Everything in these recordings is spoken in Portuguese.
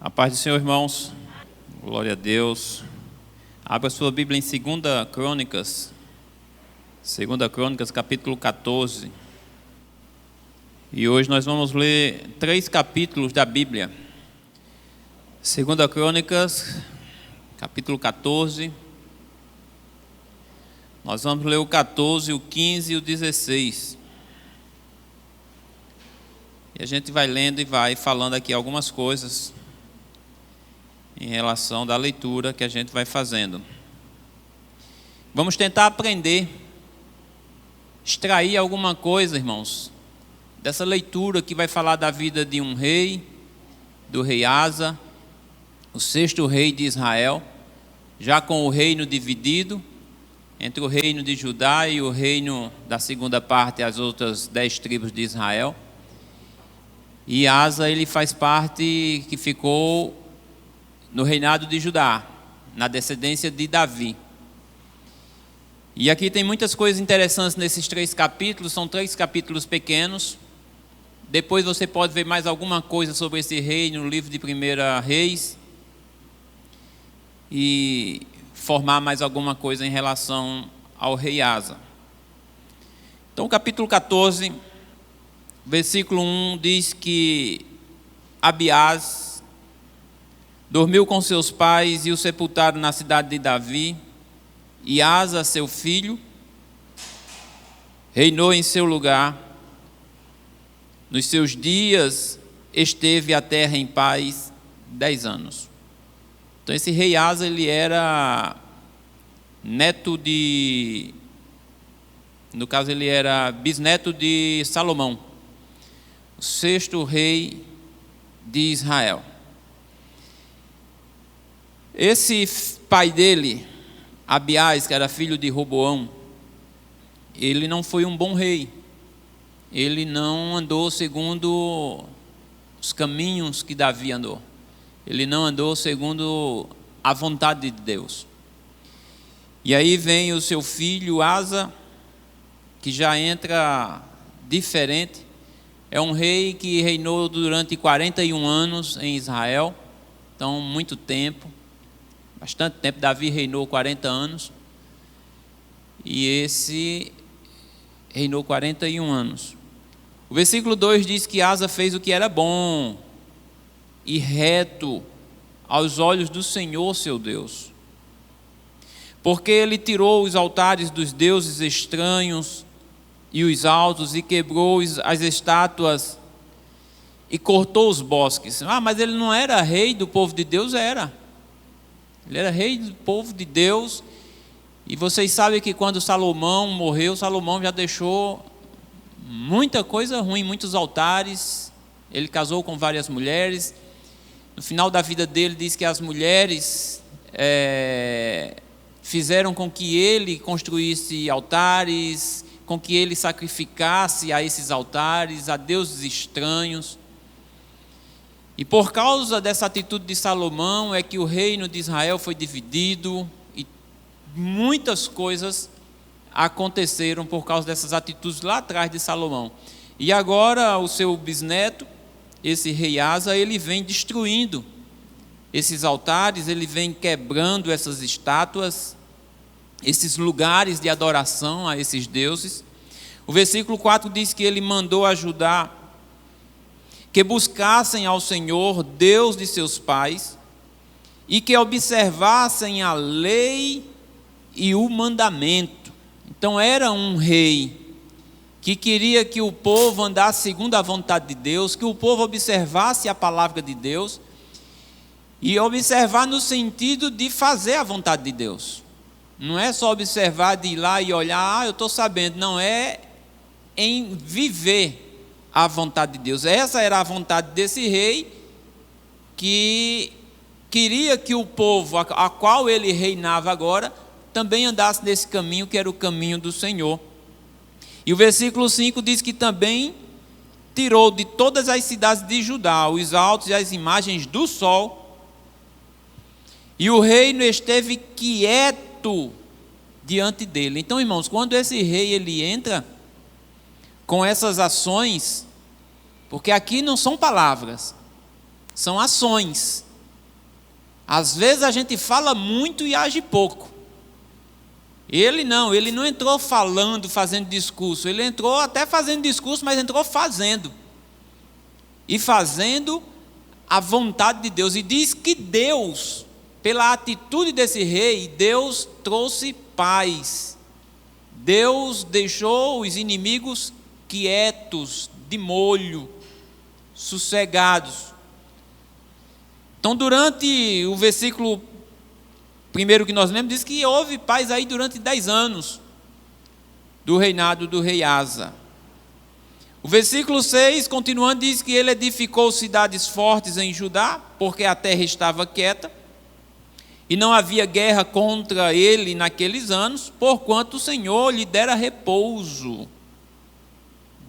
A paz do Senhor, irmãos. Glória a Deus. Abra sua Bíblia em 2 Crônicas. 2 Crônicas, capítulo 14. E hoje nós vamos ler 3 capítulos da Bíblia. 2 Crônicas, capítulo 14. Nós vamos ler o 14, o 15 e o 16. E a gente vai lendo e vai falando aqui algumas coisas em relação da leitura que a gente vai fazendo. Vamos tentar aprender, extrair alguma coisa, irmãos, dessa leitura que vai falar da vida de um rei, do rei Asa, o 6º rei de Israel, já com o reino dividido entre o reino de Judá e o reino da segunda parte, as outras 10 tribos de Israel. E Asa, ele faz parte que ficou no reinado de Judá, na descendência de Davi. E aqui tem muitas coisas interessantes nesses 3 capítulos, são 3 capítulos pequenos. Depois você pode ver mais alguma coisa sobre esse rei no livro de 1 Reis e formar mais alguma coisa em relação ao rei Asa. Então, o capítulo 14, versículo 1 diz que Abiás dormiu com seus pais e o sepultaram na cidade de Davi, e Asa, seu filho, reinou em seu lugar. Nos seus dias esteve a terra em paz 10 anos. Então esse rei Asa, ele era neto de... No caso, ele era bisneto de Salomão, o 6º rei de Israel. Esse pai dele, Abiás, que era filho de Roboão, ele não foi um bom rei. Ele não andou segundo os caminhos que Davi andou. Ele não andou segundo a vontade de Deus. E aí vem o seu filho Asa, que já entra diferente. É um rei que reinou durante 41 anos em Israel. Então, muito tempo. Bastante tempo. Davi reinou 40 anos. E esse reinou 41 anos. O versículo 2 diz que Asa fez o que era bom e reto aos olhos do Senhor, seu Deus. Porque ele tirou os altares dos deuses estranhos e os altos, e quebrou as estátuas, e cortou os bosques. Mas ele não era rei do povo de Deus? Era. Ele era rei do povo de Deus. E vocês sabem que quando Salomão morreu, Salomão já deixou muita coisa ruim, muitos altares. Ele casou com várias mulheres. No final da vida dele, diz que as mulheres fizeram com que ele construísse altares, com que ele sacrificasse a esses altares, a deuses estranhos. E por causa dessa atitude de Salomão é que o reino de Israel foi dividido e muitas coisas aconteceram por causa dessas atitudes lá atrás de Salomão. E agora o seu bisneto, esse rei Asa, ele vem destruindo esses altares, ele vem quebrando essas estátuas, esses lugares de adoração a esses deuses. O versículo 4 diz que ele mandou ajudar que buscassem ao Senhor, Deus de seus pais, e que observassem a lei e o mandamento. Então era um rei que queria que o povo andasse segundo a vontade de Deus, que o povo observasse a palavra de Deus, e observar no sentido de fazer a vontade de Deus. Não é só observar, de ir lá e olhar, eu estou sabendo. Não, é em viver a vontade de Deus. Essa era a vontade desse rei, que queria que o povo a qual ele reinava agora também andasse nesse caminho, que era o caminho do Senhor. E o versículo 5 diz que também tirou de todas as cidades de Judá os altos e as imagens do sol, e o reino esteve quieto diante dele. Então, irmãos, quando esse rei ele entra com essas ações, porque aqui não são palavras, são ações. Às vezes a gente fala muito e age pouco. Ele não entrou falando, fazendo discurso. Ele entrou até fazendo discurso, mas entrou fazendo. E fazendo a vontade de Deus. E diz que Deus, pela atitude desse rei, Deus trouxe paz. Deus deixou os inimigos quietos, de molho, sossegados. Então, durante o versículo primeiro que nós lemos, diz que houve paz aí durante 10 anos do reinado do rei Asa. O versículo 6, continuando, diz que ele edificou cidades fortes em Judá, porque a terra estava quieta, e não havia guerra contra ele naqueles anos, porquanto o Senhor lhe dera repouso.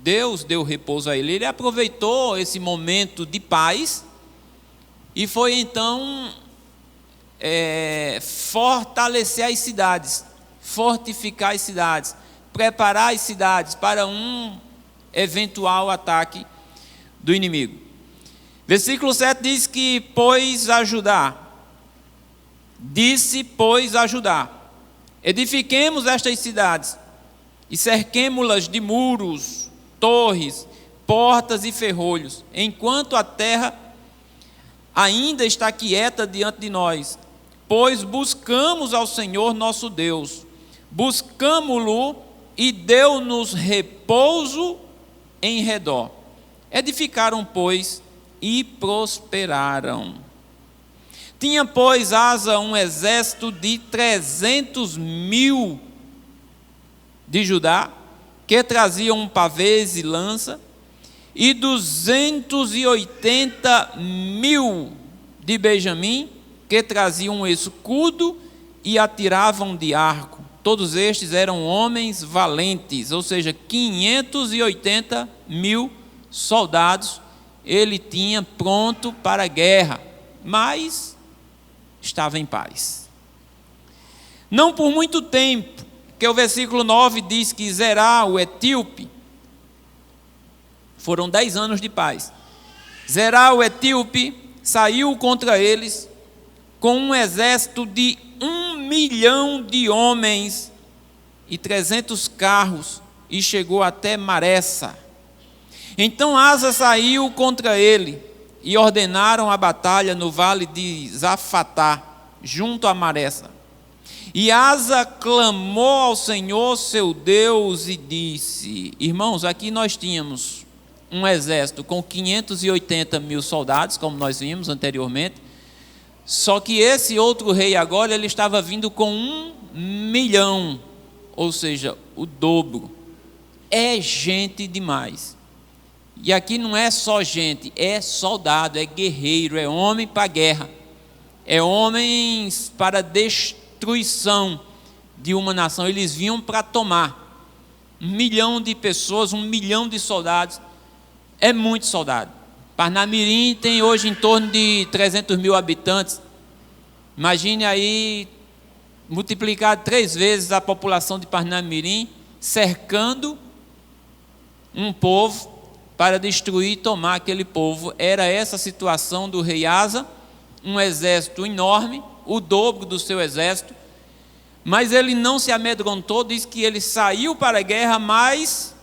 Deus deu repouso a ele. Ele aproveitou esse momento de paz e foi então fortalecer as cidades, fortificar as cidades, preparar as cidades para um eventual ataque do inimigo. Versículo 7 diz que disse, pois, a Judá: edifiquemos estas cidades e cerquemo-las de muros, torres, portas e ferrolhos, enquanto a terra ainda está quieta diante de nós, pois buscamos ao Senhor nosso Deus, buscamo-lo e deu-nos repouso em redor. Edificaram, pois, e prosperaram. Tinha, pois, Asa um exército de 300.000 de Judá, que traziam pavês e lança, e 280.000 de Benjamim, que traziam um escudo e atiravam de arco. Todos estes eram homens valentes, ou seja, 580.000 soldados ele tinha pronto para a guerra, mas estava em paz. Não por muito tempo, que o versículo 9 diz que Zerá, o etíope, foram 10 anos de paz. Zerá, o etíope, saiu contra eles com um exército de 1 milhão de homens e 300 carros e chegou até Maressa. Então Asa saiu contra ele e ordenaram a batalha no vale de Zafatá, junto a Maressa. E Asa clamou ao Senhor seu Deus e disse: irmãos, aqui nós tínhamos um exército com 580.000 soldados, como nós vimos anteriormente, só que esse outro rei agora, ele estava vindo com 1 milhão, ou seja, o dobro. É gente demais. E aqui não é só gente, é soldado, é guerreiro, é homem para a guerra, é homens para destruição de uma nação. Eles vinham para tomar 1 milhão de pessoas, 1 milhão de soldados, é muito soldado. Parnamirim tem hoje em torno de 300.000 habitantes. Imagine aí, multiplicar 3 vezes a população de Parnamirim, cercando um povo para destruir e tomar aquele povo. Era essa a situação do rei Asa, um exército enorme, o dobro do seu exército, mas ele não se amedrontou. Diz que ele saiu para a guerra, mas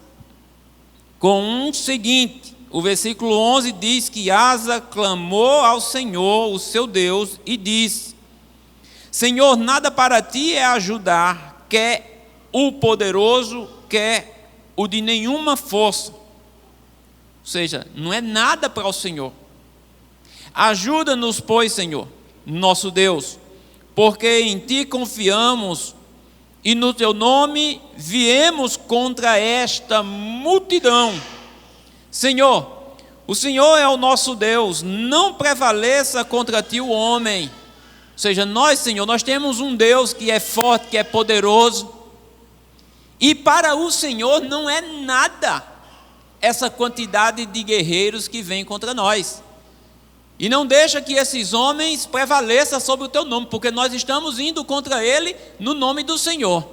com um seguinte, o versículo 11 diz que Asa clamou ao Senhor, o seu Deus, e disse: Senhor, nada para ti é ajudar, quer o poderoso, quer o de nenhuma força. Ou seja, não é nada para o Senhor. Ajuda-nos, pois, Senhor, nosso Deus, porque em ti confiamos e no teu nome viemos contra esta multidão. Senhor, o Senhor é o nosso Deus, não prevaleça contra ti o homem. Ou seja, nós, Senhor, nós temos um Deus que é forte, que é poderoso, e para o Senhor não é nada essa quantidade de guerreiros que vem contra nós. E não deixa que esses homens prevaleçam sobre o teu nome, porque nós estamos indo contra ele no nome do Senhor.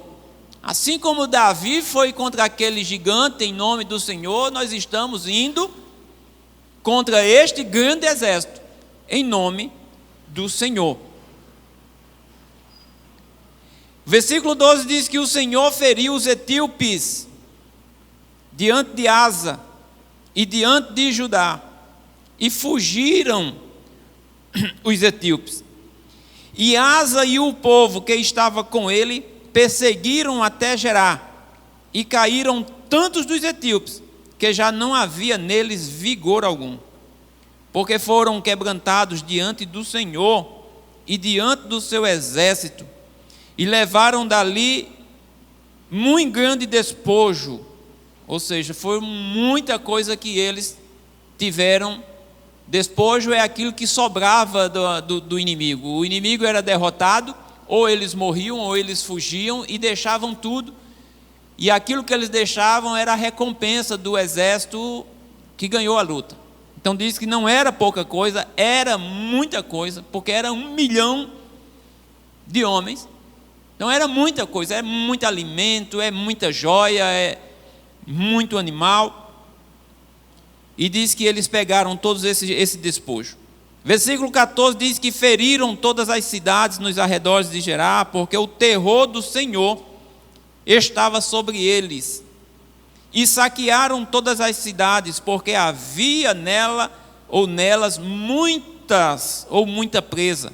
Assim como Davi foi contra aquele gigante em nome do Senhor, nós estamos indo contra este grande exército em nome do Senhor. O versículo 12 diz que o Senhor feriu os etíopes diante de Asa e diante de Judá, e fugiram os etíopes. E Asa e o povo que estava com ele perseguiram até Gerá, e caíram tantos dos etíopes, que já não havia neles vigor algum, porque foram quebrantados diante do Senhor e diante do seu exército, e levaram dali muito grande despojo. Ou seja, foi muita coisa que eles tiveram. Despojo é aquilo que sobrava do inimigo. O inimigo era derrotado, ou eles morriam, ou eles fugiam e deixavam tudo. E aquilo que eles deixavam era a recompensa do exército que ganhou a luta. Então diz que não era pouca coisa, era muita coisa, porque era 1 milhão de homens. Então era muita coisa, é muito alimento, é muita joia, é muito animal. E diz que eles pegaram todos esse despojo. Versículo 14 diz que feriram todas as cidades nos arredores de Gerá, porque o terror do Senhor estava sobre eles. E saquearam todas as cidades, porque havia nela ou nelas muita presa.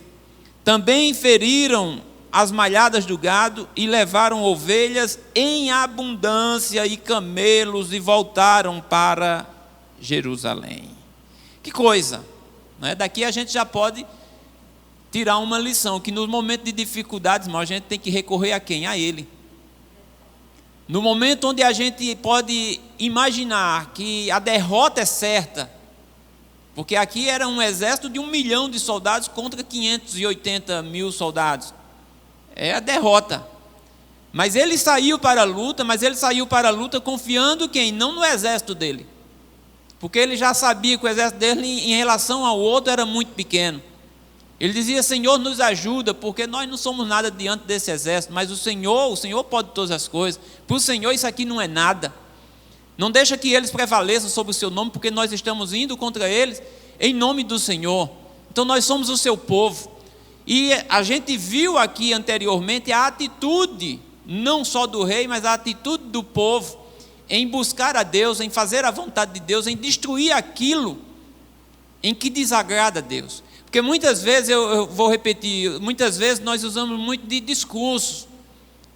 Também feriram as malhadas do gado e levaram ovelhas em abundância e camelos e voltaram para Jerusalém. Que coisa, né? Daqui a gente já pode tirar uma lição, que no momento de dificuldades, a gente tem que recorrer a quem? A Ele. No momento onde a gente pode imaginar que a derrota é certa, porque aqui era um exército de 1 milhão de soldados contra 580 mil soldados, é a derrota. Mas ele saiu para a luta, confiando quem? Não no exército dele, porque ele já sabia que o exército dele em relação ao outro era muito pequeno. Ele dizia: Senhor, nos ajuda, porque nós não somos nada diante desse exército, mas o Senhor pode todas as coisas. Para o Senhor isso aqui não é nada. Não deixa que eles prevaleçam sobre o seu nome, porque nós estamos indo contra eles em nome do Senhor. Então nós somos o seu povo. E a gente viu aqui anteriormente a atitude, não só do rei, mas a atitude do povo em buscar a Deus, em fazer a vontade de Deus, em destruir aquilo em que desagrada a Deus. Porque muitas vezes, eu vou repetir, muitas vezes nós usamos muito de discurso.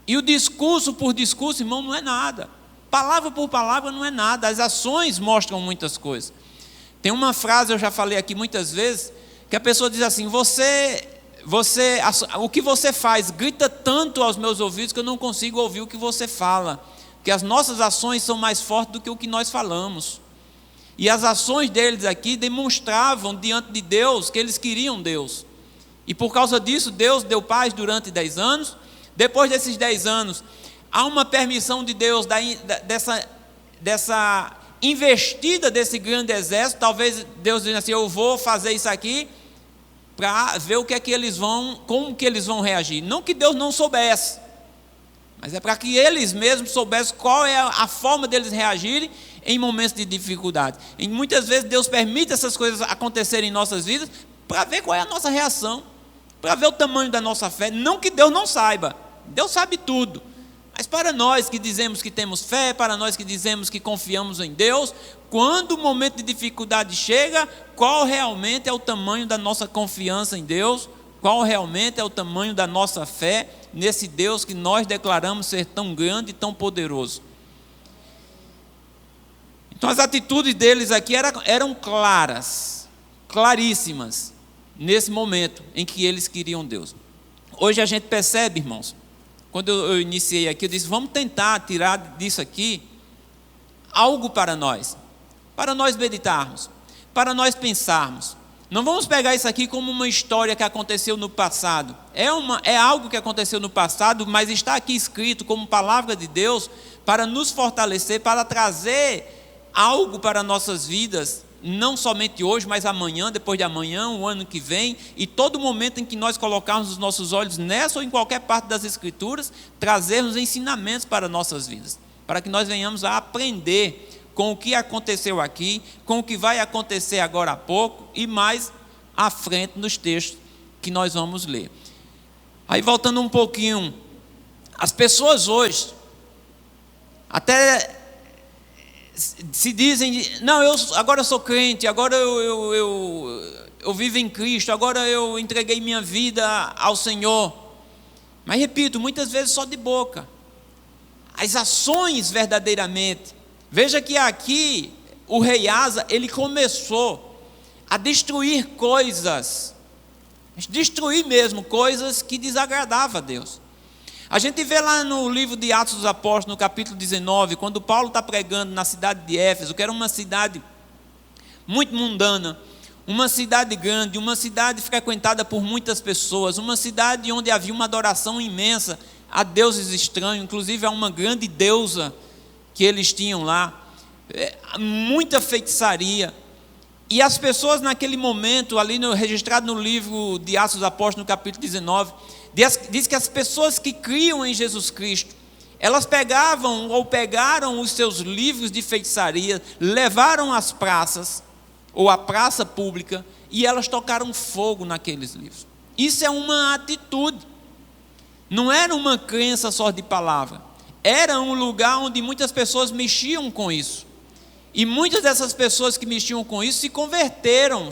E o discurso por discurso, irmão, não é nada. Palavra por palavra não é nada. As ações mostram muitas coisas. Tem uma frase, eu já falei aqui muitas vezes, que a pessoa diz assim: o que você faz grita tanto aos meus ouvidos que eu não consigo ouvir o que você fala. Porque as nossas ações são mais fortes do que o que nós falamos. E as ações deles aqui demonstravam diante de Deus que eles queriam Deus. E por causa disso, Deus deu paz durante 10 anos. Depois desses 10 anos, há uma permissão de Deus dessa investida desse grande exército. Talvez Deus diga assim: eu vou fazer isso aqui para ver o que é que eles vão, como que eles vão reagir. Não que Deus não soubesse, mas é para que eles mesmos soubessem qual é a forma deles reagirem em momentos de dificuldade. E muitas vezes Deus permite essas coisas acontecerem em nossas vidas para ver qual é a nossa reação, para ver o tamanho da nossa fé. Não que Deus não saiba, Deus sabe tudo. Mas para nós que dizemos que temos fé, para nós que dizemos que confiamos em Deus, quando o momento de dificuldade chega, qual realmente é o tamanho da nossa confiança em Deus? Qual realmente é o tamanho da nossa fé nesse Deus que nós declaramos ser tão grande e tão poderoso? Então as atitudes deles aqui eram claríssimas, nesse momento em que eles queriam Deus. Hoje a gente percebe, irmãos, quando eu iniciei aqui, eu disse: vamos tentar tirar disso aqui algo para nós meditarmos, para nós pensarmos. Não vamos pegar isso aqui como uma história que aconteceu no passado. É algo que aconteceu no passado, mas está aqui escrito como palavra de Deus para nos fortalecer, para trazer algo para nossas vidas, não somente hoje, mas amanhã, depois de amanhã, o ano que vem, e todo momento em que nós colocarmos os nossos olhos nessa ou em qualquer parte das Escrituras, trazermos ensinamentos para nossas vidas, para que nós venhamos a aprender com o que aconteceu aqui, com o que vai acontecer agora há pouco e mais à frente nos textos que nós vamos ler. Aí voltando um pouquinho As pessoas hoje até se dizem, não, agora eu sou crente, agora eu vivo em Cristo, agora eu entreguei minha vida ao Senhor. Mas repito, muitas vezes só de boca. As ações verdadeiramente. Veja que aqui o rei Asa, ele começou a destruir coisas, destruir mesmo coisas que desagradavam a Deus. A gente vê lá no livro de Atos dos Apóstolos, no capítulo 19, quando Paulo está pregando na cidade de Éfeso, que era uma cidade muito mundana, uma cidade grande, uma cidade frequentada por muitas pessoas, uma cidade onde havia uma adoração imensa a deuses estranhos, inclusive a uma grande deusa que eles tinham lá, muita feitiçaria. E as pessoas naquele momento, ali registrado no livro de Atos dos Apóstolos, no capítulo 19, diz que as pessoas que criam em Jesus Cristo, elas pegaram os seus livros de feitiçaria, levaram às praças, ou à praça pública, e elas tocaram fogo naqueles livros. Isso é uma atitude, não era uma crença só de palavra, era um lugar onde muitas pessoas mexiam com isso, e muitas dessas pessoas que mexiam com isso se converteram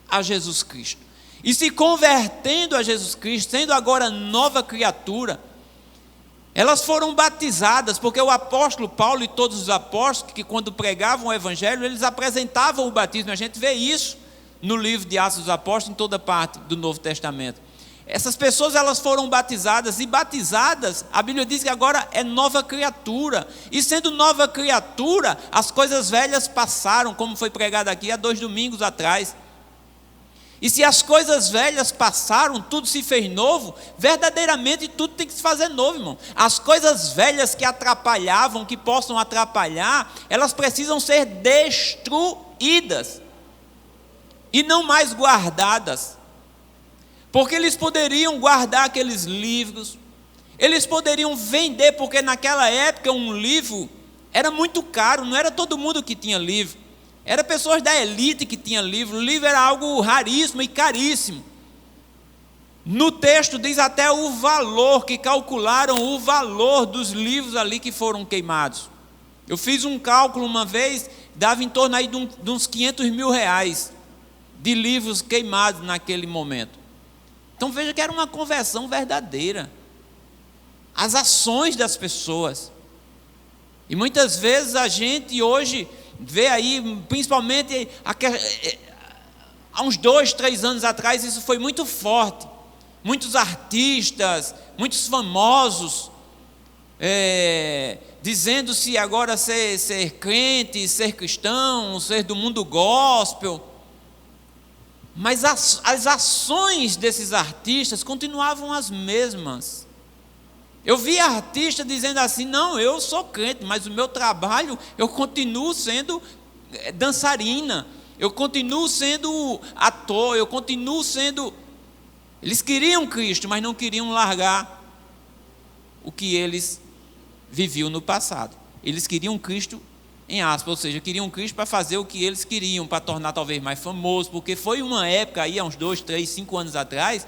a Jesus Cristo, e se convertendo a Jesus Cristo, sendo agora nova criatura, elas foram batizadas, porque o apóstolo Paulo e todos os apóstolos, que quando pregavam o evangelho, eles apresentavam o batismo. A gente vê isso no livro de Atos dos Apóstolos, em toda parte do Novo Testamento. Essas pessoas, elas foram batizadas, e batizadas, a Bíblia diz que agora é nova criatura, e sendo nova criatura, as coisas velhas passaram, como foi pregado aqui há 2 domingos atrás. E se as coisas velhas passaram, tudo se fez novo, verdadeiramente tudo tem que se fazer novo, irmão. As coisas velhas que atrapalhavam, que possam atrapalhar, elas precisam ser destruídas e não mais guardadas. Porque eles poderiam guardar aqueles livros, eles poderiam vender, porque naquela época um livro era muito caro, não era todo mundo que tinha livro. Era pessoas da elite que tinham livro. O livro era algo raríssimo e caríssimo. No texto diz até o valor, que calcularam o valor dos livros ali que foram queimados. Eu fiz um cálculo uma vez, dava em torno aí de uns 500 mil reais de livros queimados naquele momento. Então veja que era uma conversão verdadeira. As ações das pessoas. E muitas vezes a gente hoje vê aí, principalmente há uns 2, 3 anos atrás, isso foi muito forte. Muitos artistas, muitos famosos, dizendo-se agora ser crente, ser cristão, ser do mundo gospel. Mas as ações desses artistas continuavam as mesmas. Eu vi artista dizendo assim, não, eu sou crente, mas o meu trabalho, eu continuo sendo dançarina, eu continuo sendo ator, eu continuo sendo... Eles queriam Cristo, mas não queriam largar o que eles viviam no passado. Eles queriam Cristo, em aspas, ou seja, queriam Cristo para fazer o que eles queriam, para tornar talvez mais famoso, porque foi uma época aí, há uns 2, 3, 5 anos atrás,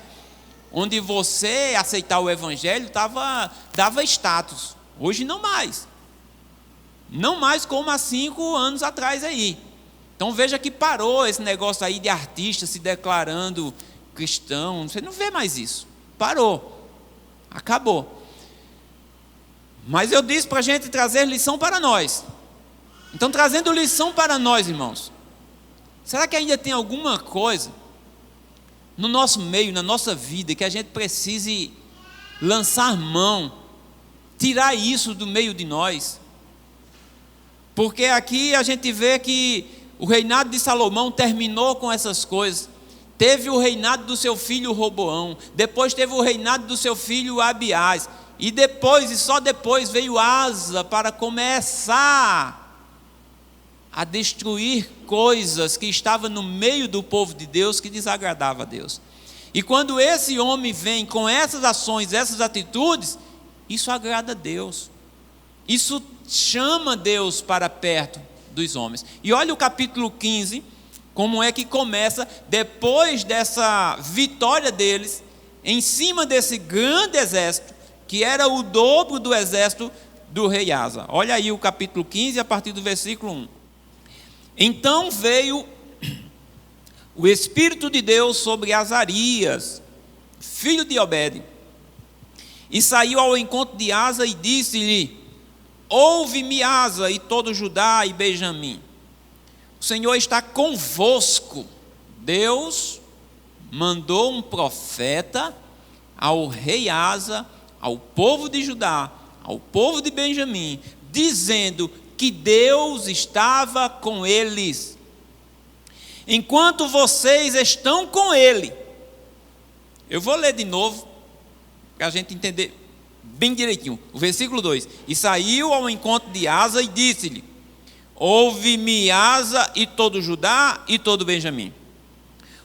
onde você aceitar o evangelho dava status. Hoje não mais. Não mais como há 5 anos atrás aí. Então veja que parou esse negócio aí de artista se declarando cristão. Você não vê mais isso. Parou. Acabou. Mas eu disse para a gente trazer lição para nós. Então, trazendo lição para nós, irmãos. Será que ainda tem alguma coisa no nosso meio, na nossa vida, que a gente precise lançar mão, tirar isso do meio de nós? Porque aqui a gente vê que o reinado de Salomão terminou com essas coisas. Teve o reinado do seu filho Roboão, depois teve o reinado do seu filho Abiás, e depois, e só depois, veio Asa para começar a destruir coisas que estavam no meio do povo de Deus, que desagradava a Deus. E quando esse homem vem com essas ações, essas atitudes, isso agrada a Deus. Isso chama Deus para perto dos homens. E olha o capítulo 15, como é que começa, depois dessa vitória deles, em cima desse grande exército, que era o dobro do exército do rei Asa. Olha aí o capítulo 15, a partir do versículo 1. Então veio o Espírito de Deus sobre Azarias, filho de Obed, e saiu ao encontro de Asa e disse-lhe: ouve-me, Asa, e todo Judá e Benjamim. O Senhor está convosco. Deus mandou um profeta ao rei Asa, ao povo de Judá, ao povo de Benjamim, dizendo que Deus estava com eles. Enquanto vocês estão com ele. Eu vou ler de novo, para a gente entender bem direitinho. O versículo 2. E saiu ao encontro de Asa e disse-lhe: ouve-me, Asa, e todo Judá e todo Benjamim.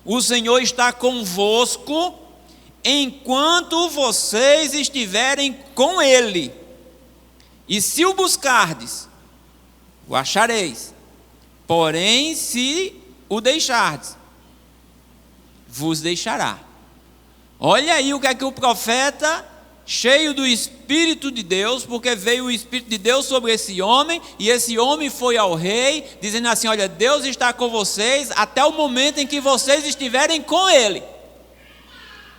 O Senhor está convosco enquanto vocês estiverem com ele. E se o buscardes, o achareis. Porém, se o deixardes, vos deixará. Olha aí o que é que o profeta, cheio do Espírito de Deus, porque veio o Espírito de Deus sobre esse homem, e esse homem foi ao rei, dizendo assim: olha, Deus está com vocês até o momento em que vocês estiverem com ele.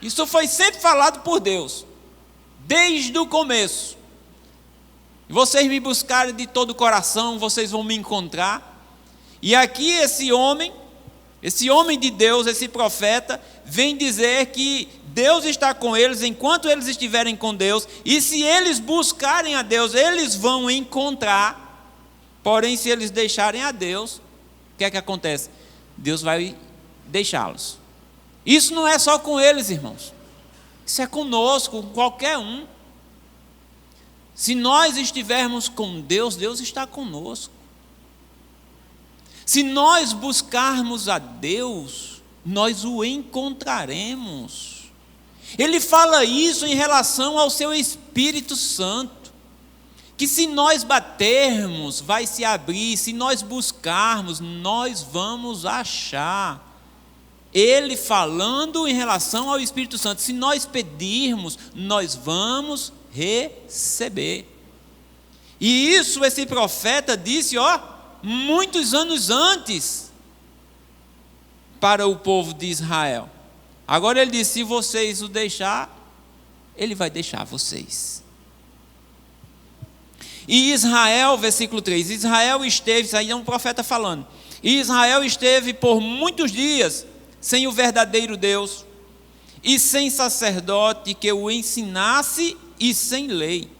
Isso foi sempre falado por Deus, desde o começo. Vocês me buscarem de todo o coração, vocês vão me encontrar. E aqui esse homem de Deus, esse profeta, vem dizer que Deus está com eles enquanto eles estiverem com Deus, e se eles buscarem a Deus, eles vão encontrar. Porém, se eles deixarem a Deus, o que é que acontece? Deus vai deixá-los. Isso não é só com eles, irmãos. Isso é conosco, com qualquer um. Se nós estivermos com Deus, Deus está conosco. Se nós buscarmos a Deus, nós o encontraremos. Ele fala isso em relação ao seu Espírito Santo, que se nós batermos, vai se abrir, se nós buscarmos, nós vamos achar. Ele falando em relação ao Espírito Santo, se nós pedirmos, nós vamos receber. E isso esse profeta disse, muitos anos antes, para o povo de Israel. Agora ele disse: se vocês o deixar, ele vai deixar vocês. E Israel, versículo 3, Israel esteve, isso aí é um profeta falando, e Israel esteve por muitos dias sem o verdadeiro Deus, e sem sacerdote que o ensinasse, e sem lei.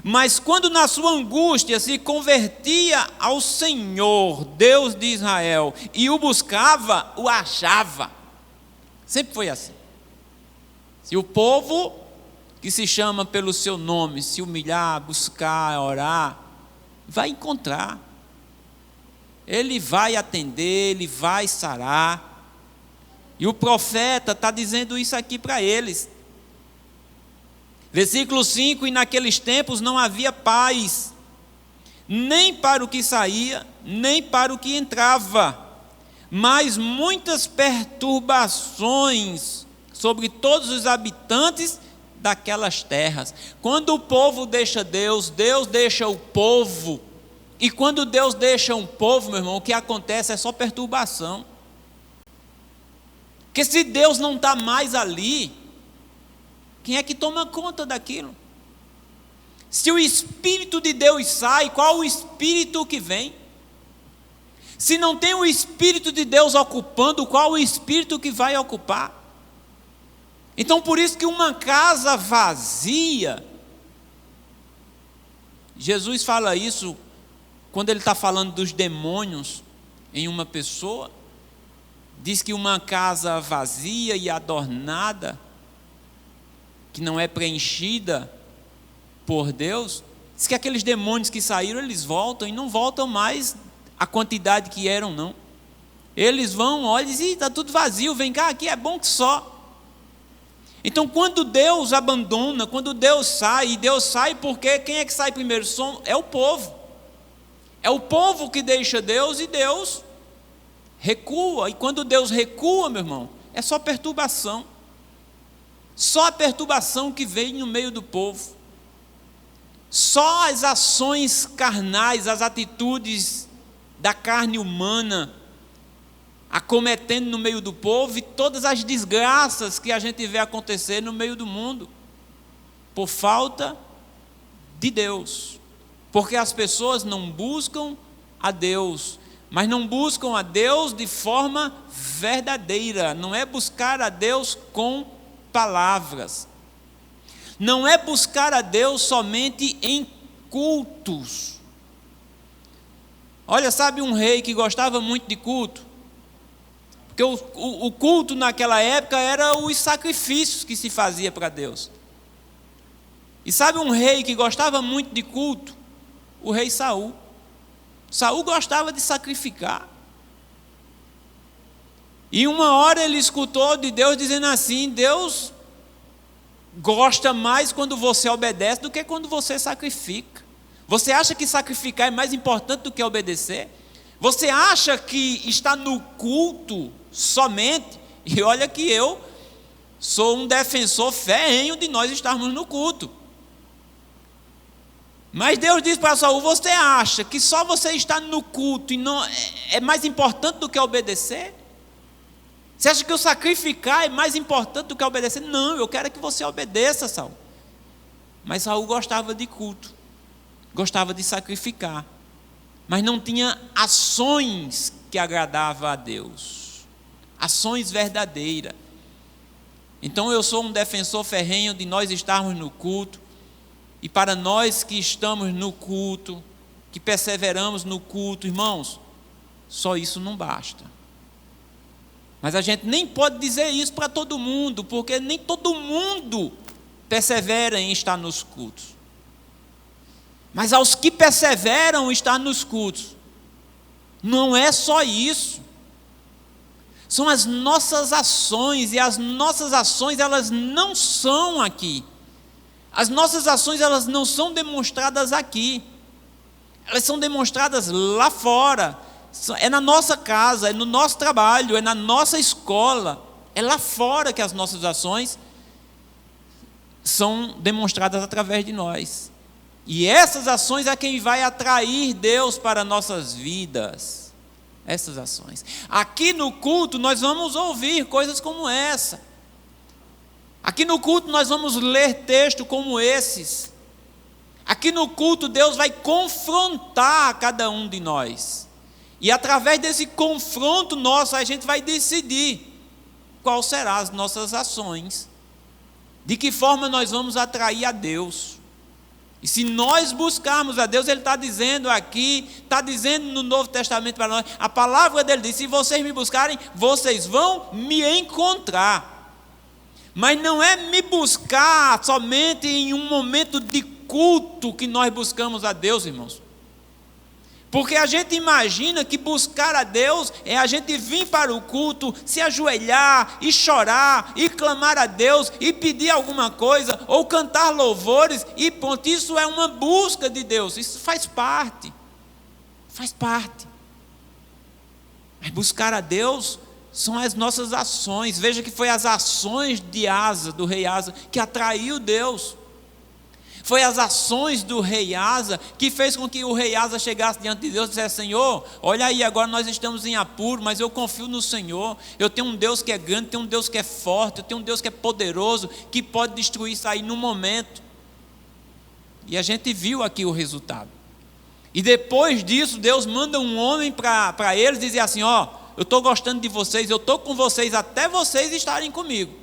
Mas quando na sua angústia se convertia ao Senhor, Deus de Israel, e o buscava, o achava. Sempre foi assim. Se o povo que se chama pelo seu nome se humilhar, buscar, orar, vai encontrar. Ele vai atender, ele vai sarar. E o profeta está dizendo isso aqui para eles. Versículo 5: e naqueles tempos não havia paz, nem para o que saía, nem para o que entrava, mas muitas perturbações sobre todos os habitantes daquelas terras. Quando o povo deixa Deus, Deus deixa o povo. E quando Deus deixa um povo, meu irmão, o que acontece é só perturbação. Porque se Deus não está mais ali, quem é que toma conta daquilo? Se o Espírito de Deus sai, qual o Espírito que vem? Se não tem o Espírito de Deus ocupando, qual o Espírito que vai ocupar? Então por isso que uma casa vazia, Jesus fala isso quando ele está falando dos demônios em uma pessoa, diz que uma casa vazia e adornada, que não é preenchida por Deus, diz que aqueles demônios que saíram, eles voltam e não voltam mais a quantidade que eram, não. Eles vão, olham e dizem: está tudo vazio, vem cá, aqui é bom que só. Então quando Deus abandona, quando Deus sai, e Deus sai porque quem é que sai primeiro? É o povo. É o povo que deixa Deus e Deus recua. E quando Deus recua, meu irmão, é só perturbação. Só a perturbação que veio no meio do povo. Só as ações carnais, as atitudes da carne humana acometendo no meio do povo e todas as desgraças que a gente vê acontecer no meio do mundo, por falta de Deus. Porque as pessoas não buscam a Deus, mas não buscam a Deus de forma verdadeira. Não é buscar a Deus com palavras. Não é buscar a Deus somente em cultos. Olha, sabe um rei que gostava muito de culto? Porque o culto naquela época era os sacrifícios que se fazia para Deus. E sabe um rei que gostava muito de culto? O rei Saul. Saul gostava de sacrificar. E uma hora ele escutou de Deus dizendo assim: Deus gosta mais quando você obedece do que quando você sacrifica. Você acha que sacrificar é mais importante do que obedecer? Você acha que está no culto somente? E olha que eu sou um defensor ferrenho de nós estarmos no culto. Mas Deus diz para Saul: você acha que só você estar no culto e não é mais importante do que obedecer? Você acha que o sacrificar é mais importante do que obedecer? Não, eu quero que você obedeça, Saul. Mas Saul gostava de culto, gostava de sacrificar, mas não tinha ações que agradavam a Deus, ações verdadeiras. Então eu sou um defensor ferrenho de nós estarmos no culto, e para nós que estamos no culto, que perseveramos no culto, irmãos, só isso não basta. Mas a gente nem pode dizer isso para todo mundo, porque nem todo mundo persevera em estar nos cultos. Mas aos que perseveram em estar nos cultos, não é só isso. São as nossas ações, e as nossas ações elas não são aqui. As nossas ações elas não são demonstradas aqui. Elas são demonstradas lá fora. É na nossa casa, é no nosso trabalho, é na nossa escola. É lá fora que as nossas ações são demonstradas através de nós. E essas ações é quem vai atrair Deus para nossas vidas. Essas ações. Aqui no culto nós vamos ouvir coisas como essa. Aqui no culto nós vamos ler textos como esses. Aqui no culto Deus vai confrontar cada um de nós. E através desse confronto nosso a gente vai decidir qual serão as nossas ações. De que forma nós vamos atrair a Deus. E se nós buscarmos a Deus, Ele está dizendo aqui, está dizendo no Novo Testamento para nós, a palavra dele diz: se vocês me buscarem, vocês vão me encontrar. Mas não é me buscar somente em um momento de culto que nós buscamos a Deus, irmãos. Porque a gente imagina que buscar a Deus é a gente vir para o culto, se ajoelhar e chorar e clamar a Deus e pedir alguma coisa ou cantar louvores e pronto. Isso é uma busca de Deus, isso faz parte. Faz parte. Mas buscar a Deus são as nossas ações. Veja que foi as ações de Asa, do rei Asa, que atraiu Deus. Foi as ações do rei Asa que fez com que o rei Asa chegasse diante de Deus e dissesse: Senhor, olha aí, agora nós estamos em apuro, mas eu confio no Senhor. Eu tenho um Deus que é grande, tenho um Deus que é forte, eu tenho um Deus que é poderoso, que pode destruir isso aí no momento. E a gente viu aqui o resultado. E depois disso, Deus manda um homem para eles dizer assim: ó, eu estou gostando de vocês, eu estou com vocês até vocês estarem comigo.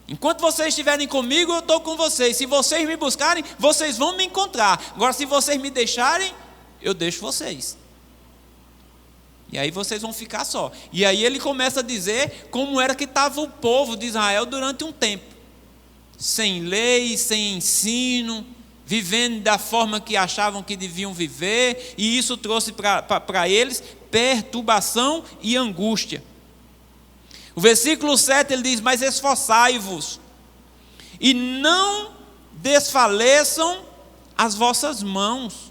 Enquanto vocês estiverem comigo, eu estou com vocês. Se vocês me buscarem, vocês vão me encontrar. Agora, se vocês me deixarem, eu deixo vocês. E aí vocês vão ficar só. E aí ele começa a dizer como era que estava o povo de Israel durante um tempo. Sem lei, sem ensino, vivendo da forma que achavam que deviam viver. E isso trouxe para eles perturbação e angústia. O versículo 7 ele diz: mas esforçai-vos e não desfaleçam as vossas mãos,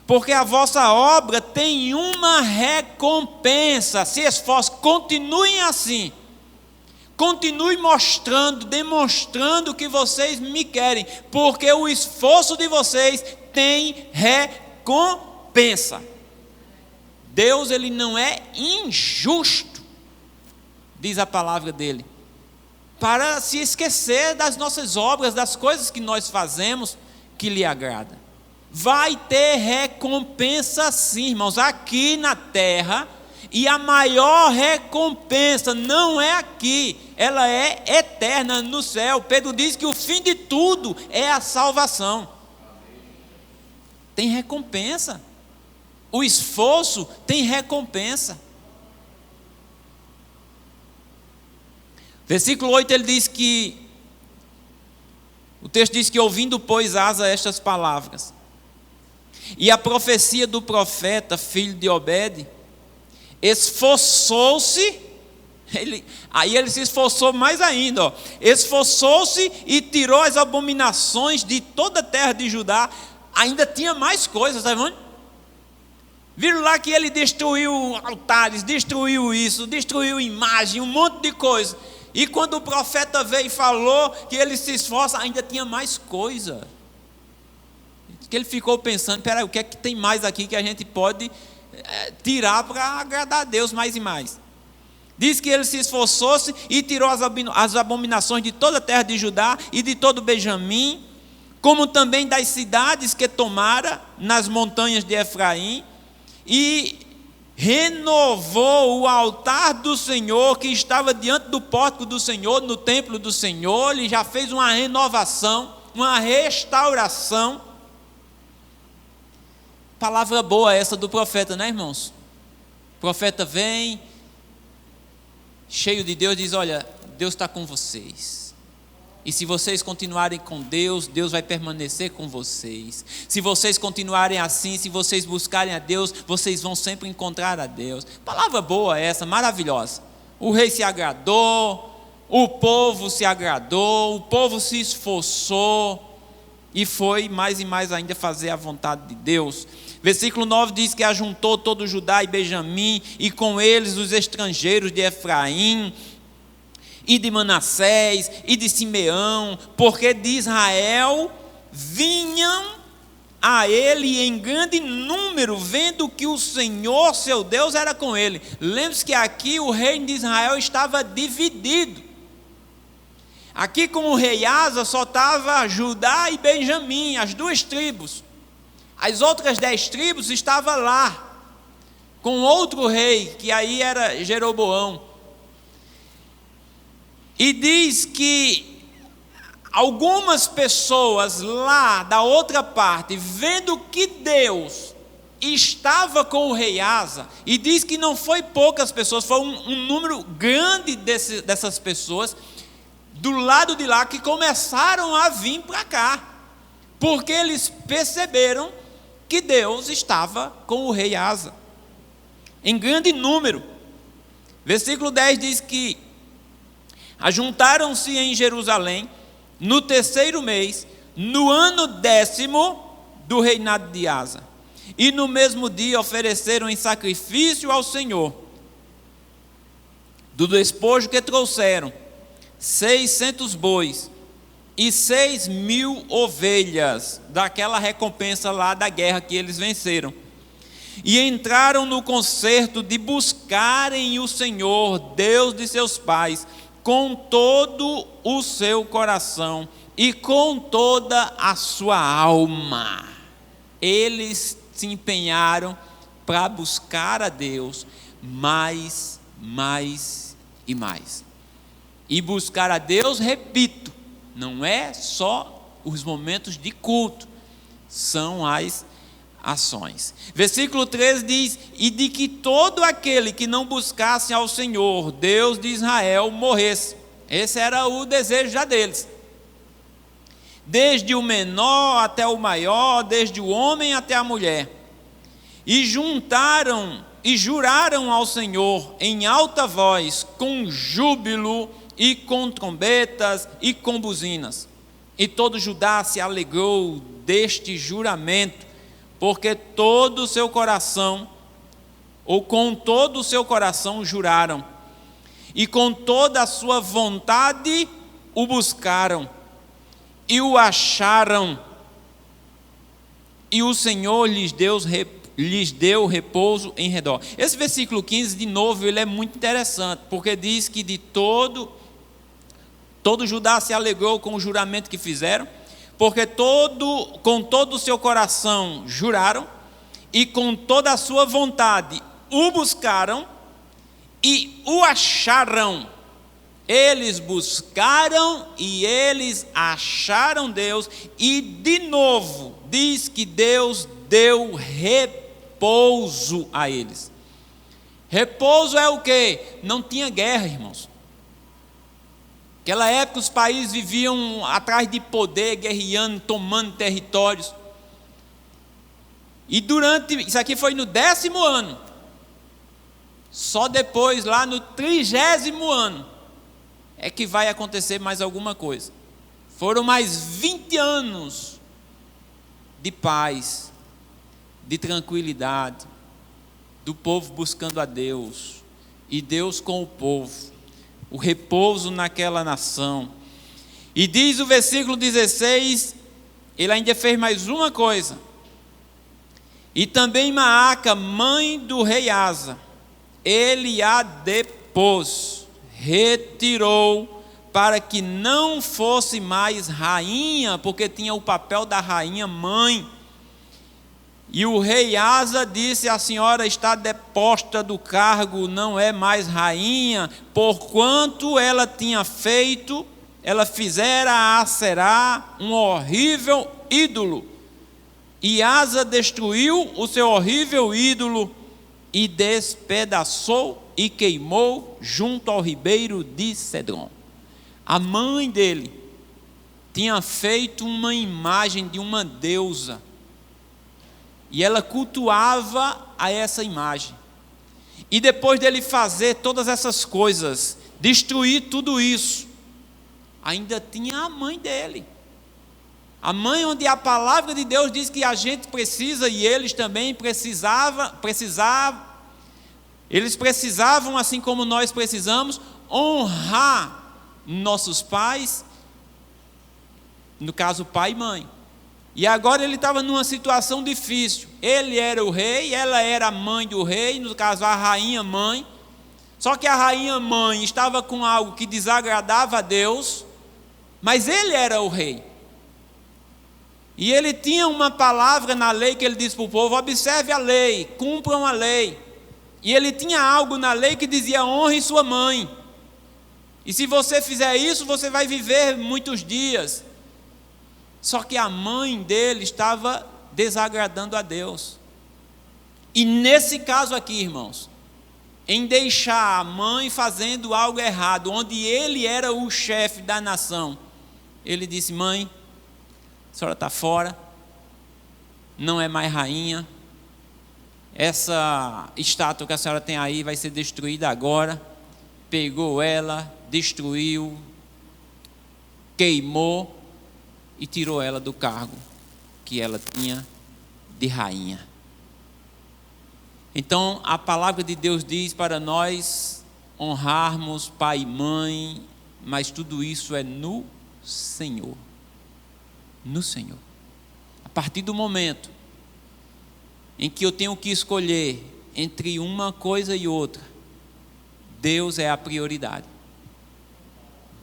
porque a vossa obra tem uma recompensa. Se esforcem, continuem assim, Continue mostrando, demonstrando que vocês me querem, porque o esforço de vocês tem recompensa. Deus, ele não é injusto, diz a palavra dele, para se esquecer das nossas obras, das coisas que nós fazemos que lhe agrada. Vai ter recompensa sim, irmãos, aqui na terra, e a maior recompensa não é aqui, ela é eterna no céu. Pedro diz que o fim de tudo é a salvação. Tem recompensa. O esforço tem recompensa. Versículo 8 ele diz que, o texto diz que ouvindo pôs Asa estas palavras, e a profecia do profeta, filho de Obed, esforçou-se, aí ele se esforçou mais ainda, esforçou-se e tirou as abominações de toda a terra de Judá. Ainda tinha mais coisas, tá vendo? Viram lá que ele destruiu altares, destruiu isso, destruiu imagem, um monte de coisa. E quando o profeta veio e falou que ele se esforça, ainda tinha mais coisa. Que ele ficou pensando, peraí, o que é que tem mais aqui que a gente pode tirar para agradar a Deus mais e mais? Diz que ele se esforçou-se e tirou as abominações de toda a terra de Judá e de todo Benjamim, como também das cidades que tomara nas montanhas de Efraim, e renovou o altar do Senhor que estava diante do pórtico do Senhor, no templo do Senhor. Ele já fez uma renovação, uma restauração. Palavra boa essa do profeta, né, irmãos? O profeta vem, cheio de Deus, diz: olha, Deus está com vocês. E se vocês continuarem com Deus, Deus vai permanecer com vocês. Se vocês continuarem assim, se vocês buscarem a Deus, vocês vão sempre encontrar a Deus. Palavra boa essa, maravilhosa. O rei se agradou, o povo se agradou, o povo se esforçou e foi mais e mais ainda fazer a vontade de Deus. Versículo 9 diz que ajuntou todo Judá e Benjamim, e com eles os estrangeiros de Efraim, e de Manassés, e de Simeão, porque de Israel vinham a ele em grande número, vendo que o Senhor, seu Deus, era com ele. Lembre-se que aqui o reino de Israel estava dividido. Aqui com o rei Asa só estava Judá e Benjamim, as duas tribos. As outras 10 tribos estavam lá, com outro rei, que aí era Jeroboão. E diz que algumas pessoas lá da outra parte, vendo que Deus estava com o rei Asa, e diz que não foi poucas pessoas, foi um número grande dessas pessoas, do lado de lá, que começaram a vir para cá, porque eles perceberam que Deus estava com o rei Asa, em grande número. Versículo 10 diz que ajuntaram-se em Jerusalém no 3º mês, no ano 10º do reinado de Asa, e no mesmo dia ofereceram em sacrifício ao Senhor, do despojo que trouxeram, 600 bois e 6.000 ovelhas, daquela recompensa lá da guerra que eles venceram. E entraram no concerto de buscarem o Senhor, Deus de seus pais, com todo o seu coração e com toda a sua alma. Eles se empenharam para buscar a Deus mais e mais. E buscar a Deus, repito, não é só os momentos de culto, são as ações. Versículo 13 diz: e de que todo aquele que não buscasse ao Senhor, Deus de Israel, morresse. Esse era o desejo já deles. Desde o menor até o maior, desde o homem até a mulher. E juntaram e juraram ao Senhor em alta voz, com júbilo e com trombetas e com buzinas. E todo Judá se alegrou deste juramento, porque todo o seu coração, ou com todo o seu coração, juraram. e com toda a sua vontade o buscaram, e o acharam, e o Senhor lhes deu repouso em redor. Esse versículo 15, de novo, ele é muito interessante, porque diz que de todo Judá se alegrou com o juramento que fizeram, porque com todo o seu coração juraram, e com toda a sua vontade o buscaram, e o acharam. Eles buscaram e eles acharam Deus, e de novo diz que Deus deu repouso a eles. Repouso é o quê? Não tinha guerra, irmãos. Naquela época os países viviam atrás de poder, guerreando, tomando territórios. E isso aqui foi no 10º ano. Só depois, lá no 30º ano, é que vai acontecer mais alguma coisa. Foram mais 20 anos de paz, de tranquilidade, do povo buscando a Deus, e Deus com o povo, o repouso naquela nação. E diz o versículo 16, ele ainda fez mais uma coisa. E também Maaca, mãe do rei Asa, ele a depôs, retirou, para que não fosse mais rainha, porque tinha o papel da rainha mãe. E o rei Asa disse: a senhora está deposta do cargo, não é mais rainha, porquanto ela fizera a Aserá um horrível ídolo. E Asa destruiu o seu horrível ídolo, e despedaçou e queimou junto ao ribeiro de Cedron. A mãe dele tinha feito uma imagem de uma deusa, e ela cultuava a essa imagem. E depois dele fazer todas essas coisas, destruir tudo isso, ainda tinha a mãe dele. A mãe onde a palavra de Deus diz que a gente precisa, e eles também eles precisavam, assim como nós precisamos, honrar nossos pais, no caso pai e mãe. E agora ele estava numa situação difícil. Ele era o rei, ela era a mãe do rei, no caso a rainha mãe. Só que a rainha mãe estava com algo que desagradava a Deus, mas ele era o rei. E ele tinha uma palavra na lei que ele disse para o povo: observe a lei, cumpram a lei. E ele tinha algo na lei que dizia: honre sua mãe. E se você fizer isso, você vai viver muitos dias. Só que a mãe dele estava desagradando a Deus. E nesse caso aqui, irmãos, em deixar a mãe fazendo algo errado, onde ele era o chefe da nação, ele disse: mãe, a senhora está fora, não é mais rainha, essa estátua que a senhora tem aí vai ser destruída agora. Pegou ela, destruiu, queimou e tirou ela do cargo que ela tinha de rainha. Então a palavra de Deus diz para nós honrarmos pai e mãe, mas tudo isso é no Senhor. No Senhor. A partir do momento em que eu tenho que escolher entre uma coisa e outra, Deus é a prioridade.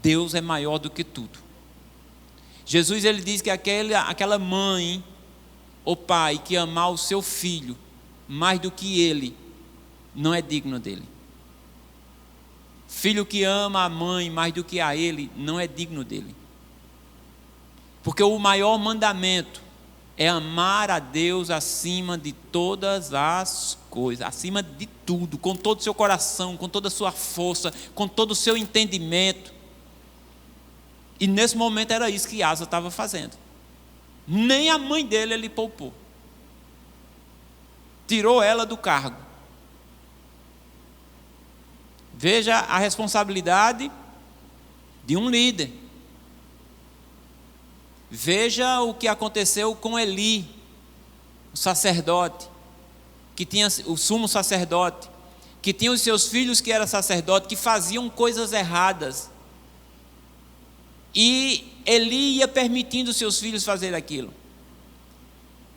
Deus é maior do que tudo. Jesus, ele diz que aquela mãe ou pai que amar o seu filho mais do que ele, não é digno dele. Filho que ama a mãe mais do que a ele, não é digno dele. Porque o maior mandamento é amar a Deus acima de todas as coisas, acima de tudo, com todo o seu coração, com toda a sua força, com todo o seu entendimento. E nesse momento era isso que Asa estava fazendo. Nem a mãe dele ele poupou. Tirou ela do cargo. Veja a responsabilidade de um líder. Veja o que aconteceu com Eli, o sacerdote, que tinha o sumo sacerdote, que tinha os seus filhos que eram sacerdotes, que faziam coisas erradas. E Eli ia permitindo os seus filhos fazer aquilo.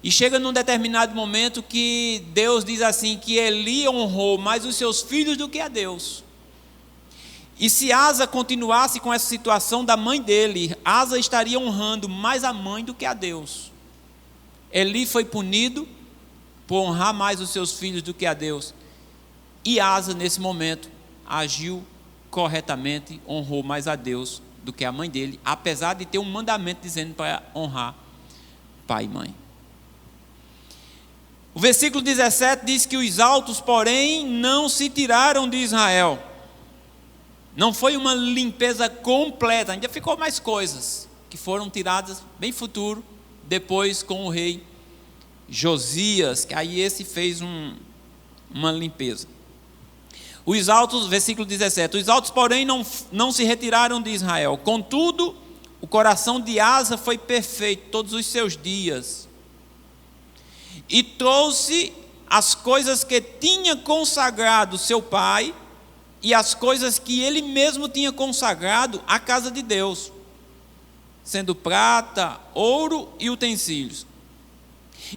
E chega num determinado momento que Deus diz assim, que Eli honrou mais os seus filhos do que a Deus. E se Asa continuasse com essa situação da mãe dele, Asa estaria honrando mais a mãe do que a Deus. Eli foi punido por honrar mais os seus filhos do que a Deus. E Asa, nesse momento, agiu corretamente, honrou mais a Deus do que a mãe dele, apesar de ter um mandamento dizendo para honrar pai e mãe. O versículo 17 diz que os altos, porém, não se tiraram de Israel. Não foi uma limpeza completa, ainda ficou mais coisas que foram tiradas bem futuro, depois com o rei Josias, que aí esse fez uma limpeza. Os altos, versículo 17, os altos, porém, não se retiraram de Israel. Contudo, o coração de Asa foi perfeito todos os seus dias. E trouxe as coisas que tinha consagrado seu pai e as coisas que ele mesmo tinha consagrado à casa de Deus, sendo prata, ouro e utensílios.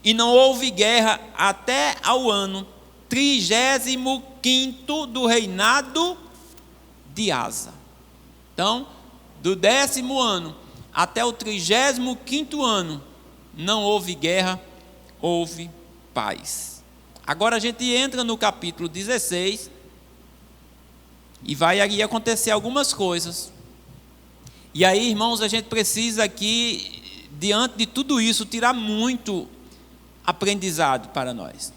E não houve guerra até ao ano 35º do reinado de Asa. Então, do 10º ano até o 35º ano, não houve guerra, houve paz. Agora a gente entra no capítulo 16 e vai aí acontecer algumas coisas. E aí, irmãos, a gente precisa aqui, diante de tudo isso, tirar muito aprendizado para nós.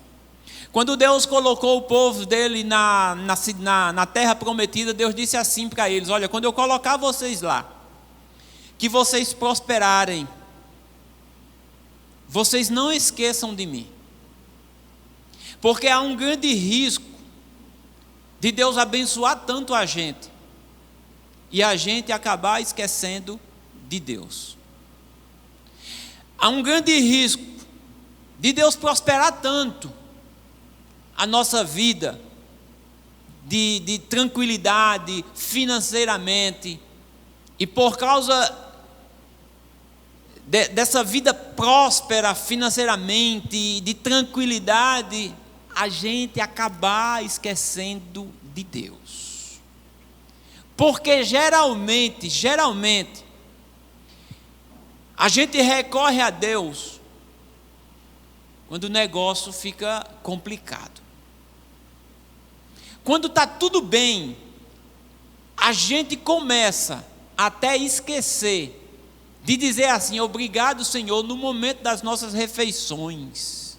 Quando Deus colocou o povo dele na terra prometida, Deus disse assim para eles: olha, quando eu colocar vocês lá, que vocês prosperarem, vocês não esqueçam de mim, porque há um grande risco de Deus abençoar tanto a gente e a gente acabar esquecendo de Deus. Há um grande risco de Deus prosperar tanto a nossa vida de tranquilidade financeiramente, e por causa dessa vida próspera financeiramente, de tranquilidade, a gente acabar esquecendo de Deus. Porque geralmente, a gente recorre a Deus quando o negócio fica complicado. Quando está tudo bem, a gente começa até esquecer de dizer assim: obrigado, Senhor, no momento das nossas refeições.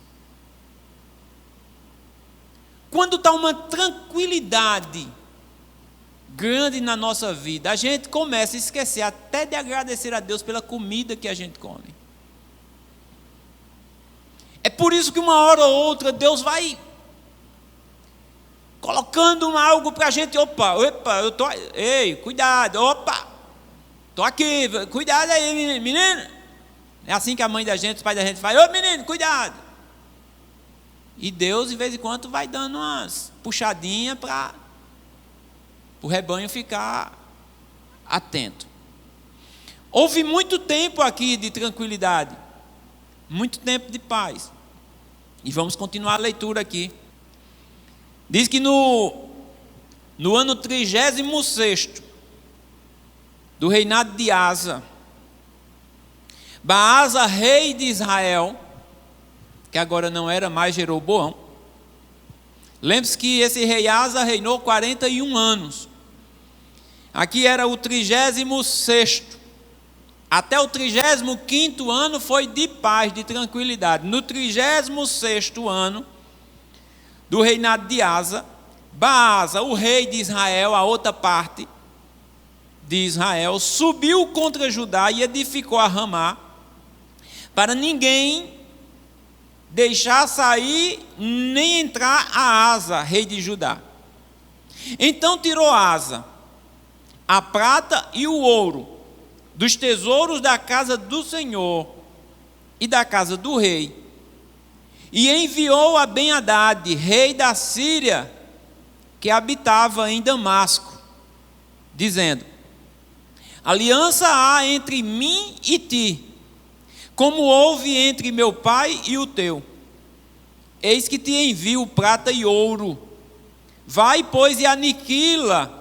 Quando está uma tranquilidade grande na nossa vida, a gente começa a esquecer até de agradecer a Deus pela comida que a gente come. É por isso que uma hora ou outra Deus vai colocando algo para a gente. Opa, eu tô, ei, cuidado, opa, tô aqui, cuidado aí, menino. É assim que a mãe da gente, os pais da gente fala: ô menino, cuidado. E Deus, de vez em quando, vai dando umas puxadinhas para o rebanho ficar atento. Houve muito tempo aqui de tranquilidade, muito tempo de paz. E vamos continuar a leitura aqui. Diz que no ano 36º do reinado de Asa, Baasa, rei de Israel, que agora não era mais Jeroboão. Lembre-se que esse rei Asa reinou 41 anos. Aqui era o 36º. Até o 35º ano foi de paz, de tranquilidade. No 36º ano do reinado de Asa, Baasa, o rei de Israel, a outra parte de Israel, subiu contra Judá e edificou a Ramá, para ninguém deixar sair nem entrar a Asa, rei de Judá. Então tirou Asa a prata e o ouro dos tesouros da casa do Senhor e da casa do rei, e enviou a Ben-Hadad, rei da Síria, que habitava em Damasco, dizendo: aliança há entre mim e ti, como houve entre meu pai e o teu. Eis que te envio prata e ouro. Vai, pois, e aniquila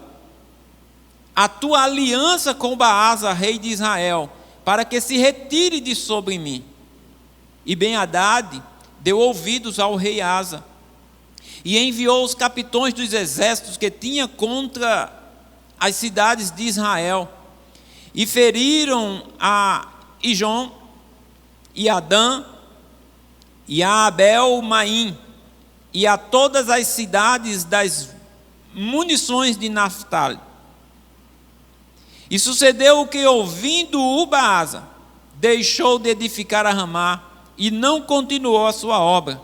a tua aliança com Baasa, rei de Israel, para que se retire de sobre mim. E Ben-Hadad deu ouvidos ao rei Asa, e enviou os capitões dos exércitos que tinha contra as cidades de Israel, e feriram a Ijon, e a Dan, e a Abel-Maim, e a todas as cidades das munições de Naftali. E sucedeu que, ouvindo o Baasa, deixou de edificar a Ramá, e não continuou a sua obra.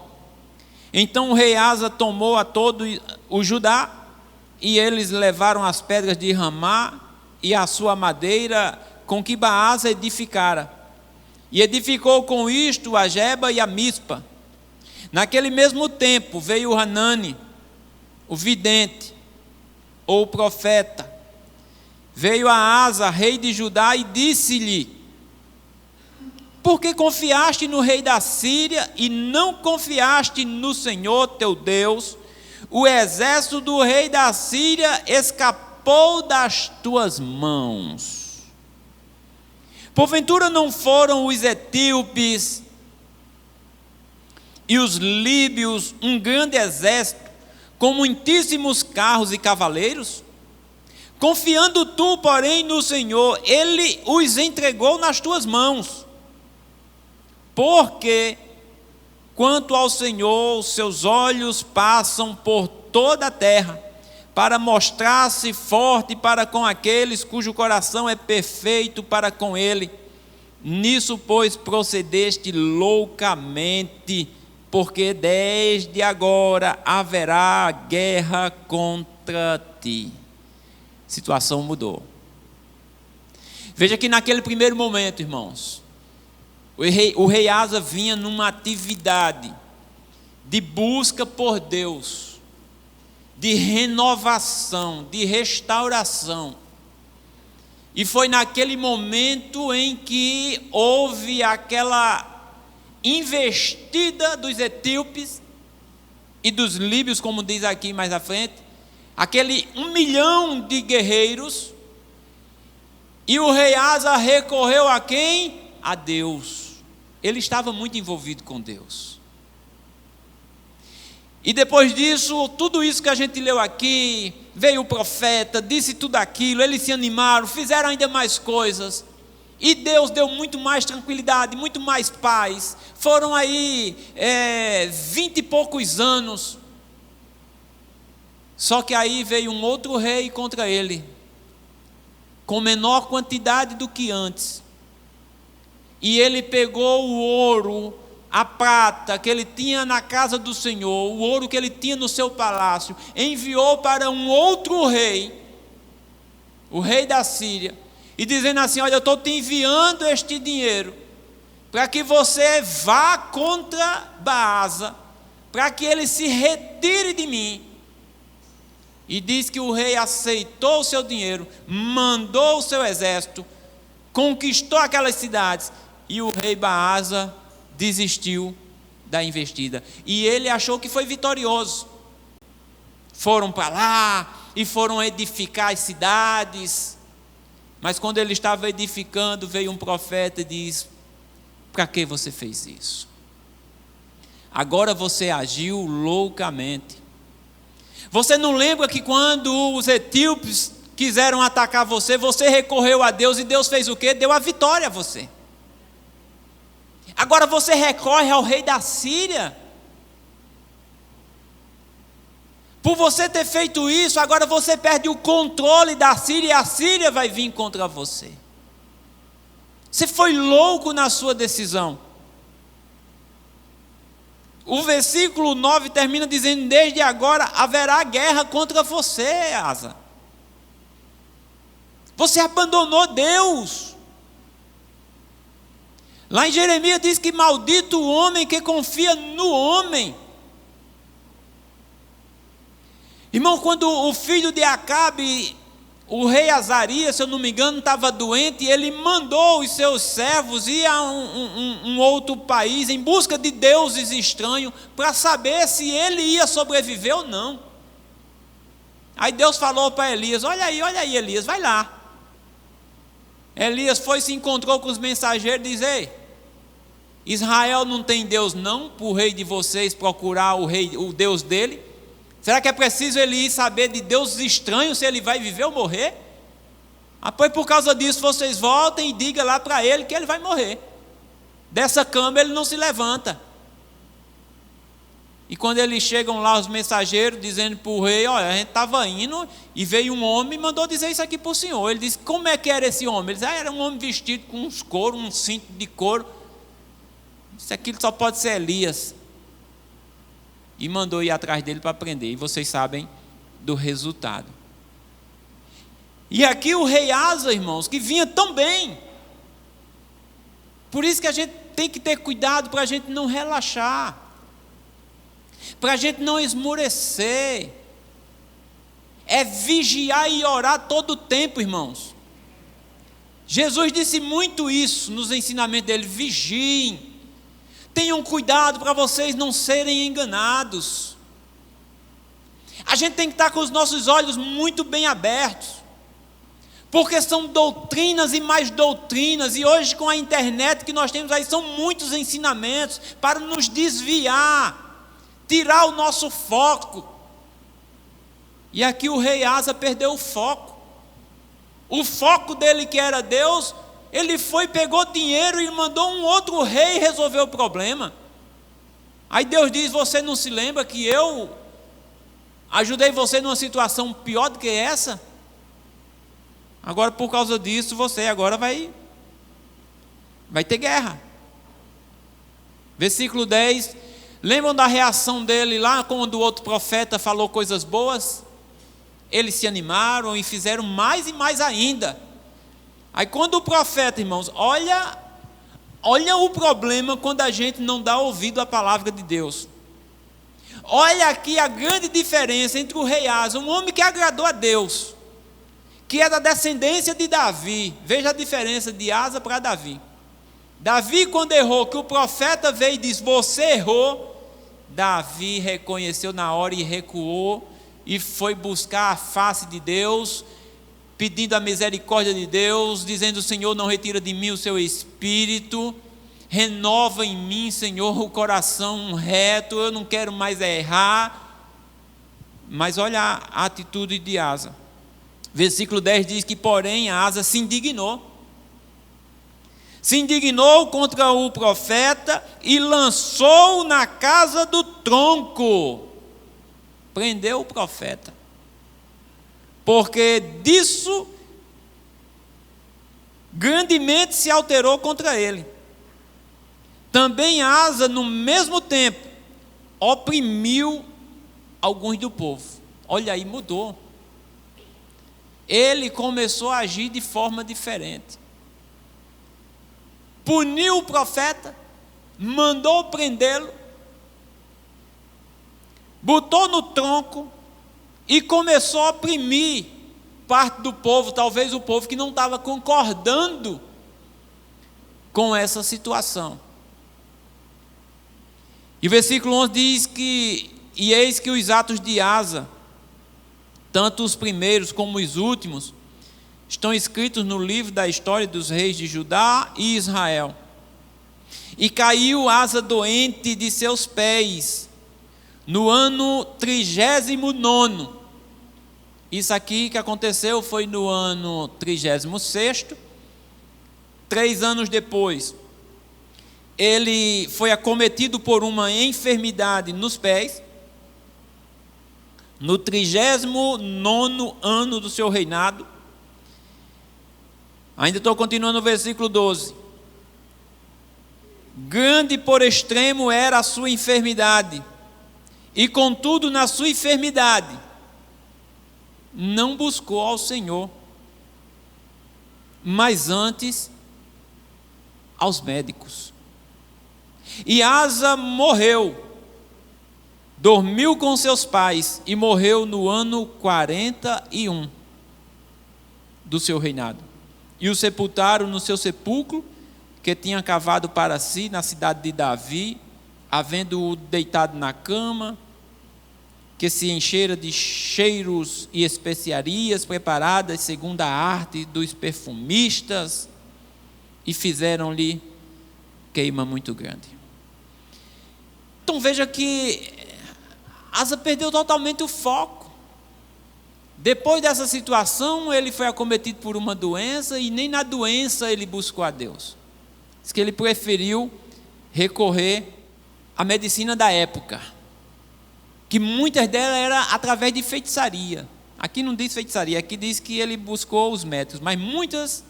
Então o rei Asa tomou a todo o Judá, e eles levaram as pedras de Ramá e a sua madeira com que Baasa edificara. E edificou com isto a Geba e a Mispa. Naquele mesmo tempo veio Hanani, o vidente, ou o profeta, veio a Asa, rei de Judá, e disse-lhe: por que confiaste no rei da Síria e não confiaste no Senhor teu Deus? O exército do rei da Síria escapou das tuas mãos. Porventura não foram os etíopes e os líbios um grande exército, com muitíssimos carros e cavaleiros? Confiando tu, porém, no Senhor, ele os entregou nas tuas mãos. Porque, quanto ao Senhor, seus olhos passam por toda a terra, para mostrar-se forte para com aqueles cujo coração é perfeito para com ele. Nisso, pois, procedeste loucamente, porque desde agora haverá guerra contra ti. A situação mudou. Veja que naquele primeiro momento, irmãos, o rei Asa vinha numa atividade de busca por Deus, de renovação, de restauração. E foi naquele momento em que houve aquela investida dos etíopes e dos líbios, como diz aqui mais à frente, aquele 1 milhão de guerreiros, e o rei Asa recorreu a quem? A Deus. Ele estava muito envolvido com Deus. E depois disso, tudo isso que a gente leu aqui, veio o profeta, disse tudo aquilo, eles se animaram, fizeram ainda mais coisas, e Deus deu muito mais tranquilidade, muito mais paz. Foram aí 20 e poucos anos. Só que aí veio um outro rei contra ele, com menor quantidade do que antes. E ele pegou o ouro, a prata que ele tinha na casa do Senhor, o ouro que ele tinha no seu palácio, enviou para um outro rei, o rei da Síria, e dizendo assim: olha, eu estou te enviando este dinheiro, para que você vá contra Baasa, para que ele se retire de mim. E diz que o rei aceitou o seu dinheiro, mandou o seu exército, conquistou aquelas cidades, e o rei Baasa desistiu da investida. E ele achou que foi vitorioso. Foram para lá e foram edificar as cidades. Mas quando ele estava edificando, veio um profeta e diz: para que você fez isso? Agora você agiu loucamente. Você não lembra que quando os etíopes quiseram atacar você, você recorreu a Deus, e Deus fez o quê? Deu a vitória a você. Agora você recorre ao rei da Síria. Por você ter feito isso, agora você perde o controle da Síria, e a Síria vai vir contra você. Você foi louco na sua decisão. O versículo 9 termina dizendo: desde agora haverá guerra contra você, Asa. Você abandonou Deus. Lá em Jeremias diz que maldito o homem que confia no homem. Irmão, quando o filho de Acabe, o rei Azarias, se eu não me engano, estava doente, e ele mandou os seus servos ir a um outro país em busca de deuses estranhos para saber se ele ia sobreviver ou não. Aí Deus falou para Elias: olha aí Elias, vai lá. Elias foi, se encontrou com os mensageiros e disse: ei, Israel não tem Deus não, para o rei de vocês procurar o Deus dele? Será que é preciso ele ir saber de deuses estranhos se ele vai viver ou morrer? Pois por causa disso vocês voltem e digam lá para ele que ele vai morrer. Dessa cama ele não se levanta. E quando eles chegam lá, os mensageiros, dizendo para o rei: olha, a gente estava indo e veio um homem e mandou dizer isso aqui para o senhor. Ele disse: como é que era esse homem? Ele disse: era um homem vestido com uns couro, um cinto de couro. Isso aqui só pode ser Elias. E mandou ir atrás dele para prender. E vocês sabem do resultado. E aqui o rei Asa, irmãos, que vinha tão bem. Por isso que a gente tem que ter cuidado para a gente não relaxar, para a gente não esmorecer. É vigiar e orar todo o tempo, irmãos. Jesus disse muito isso nos ensinamentos dele: vigiem. Tenham cuidado para vocês não serem enganados. A gente tem que estar com os nossos olhos muito bem abertos, porque são doutrinas e mais doutrinas, e hoje com a internet que nós temos aí, são muitos ensinamentos para nos desviar, tirar o nosso foco. E aqui o rei Asa perdeu o foco. O foco dele, que era Deus, ele foi, pegou dinheiro e mandou um outro rei resolver o problema. Aí Deus diz: você não se lembra que eu ajudei você numa situação pior do que essa? Agora, por causa disso, você agora vai ter guerra. Versículo 10. Lembram da reação dele lá quando o outro profeta falou coisas boas? Eles se animaram e fizeram mais e mais ainda. Aí quando o profeta, irmãos, olha o problema quando a gente não dá ouvido à palavra de Deus. Olha aqui a grande diferença entre o rei Asa, um homem que agradou a Deus, que é da descendência de Davi. Veja a diferença de Asa para Davi. Davi, quando errou, que o profeta veio e disse: você errou, Davi reconheceu na hora e recuou, e foi buscar a face de Deus, pedindo a misericórdia de Deus, dizendo: Senhor, não retira de mim o seu espírito, renova em mim, Senhor, o coração reto, eu não quero mais errar. Mas olha a atitude de Asa. Versículo 10 diz que, porém, Asa se indignou contra o profeta e lançou na casa do tronco, prendeu o profeta, porque disso grandemente se alterou contra ele. Também Asa, no mesmo tempo, oprimiu alguns do povo. Olha aí, mudou. Ele começou a agir de forma diferente. Puniu o profeta, mandou prendê-lo, botou no tronco e começou a oprimir parte do povo, talvez o povo que não estava concordando com essa situação. E o versículo 11 diz que: e eis que os atos de Asa, tanto os primeiros como os últimos, estão escritos no livro da história dos reis de Judá e Israel. E caiu Asa doente de seus pés, no ano 39. Isso aqui que aconteceu foi no ano 36º. 3 anos depois, ele foi acometido por uma enfermidade nos pés. No 39º ano do seu reinado. Ainda estou continuando no versículo 12. Grande por extremo era a sua enfermidade, e contudo na sua enfermidade não buscou ao Senhor, mas antes aos médicos. E Asa morreu dormiu com seus pais e morreu no ano 41 do seu reinado. E o sepultaram no seu sepulcro, que tinha cavado para si na cidade de Davi, havendo-o deitado na cama, que se enchera de cheiros e especiarias preparadas segundo a arte dos perfumistas, e fizeram-lhe queima muito grande. Então veja que Asa perdeu totalmente o foco. Depois dessa situação, ele foi acometido por uma doença, e nem na doença ele buscou a Deus. Diz que ele preferiu recorrer à medicina da época, que muitas delas eram através de feitiçaria. Aqui não diz feitiçaria, aqui diz que ele buscou os métodos, mas muitas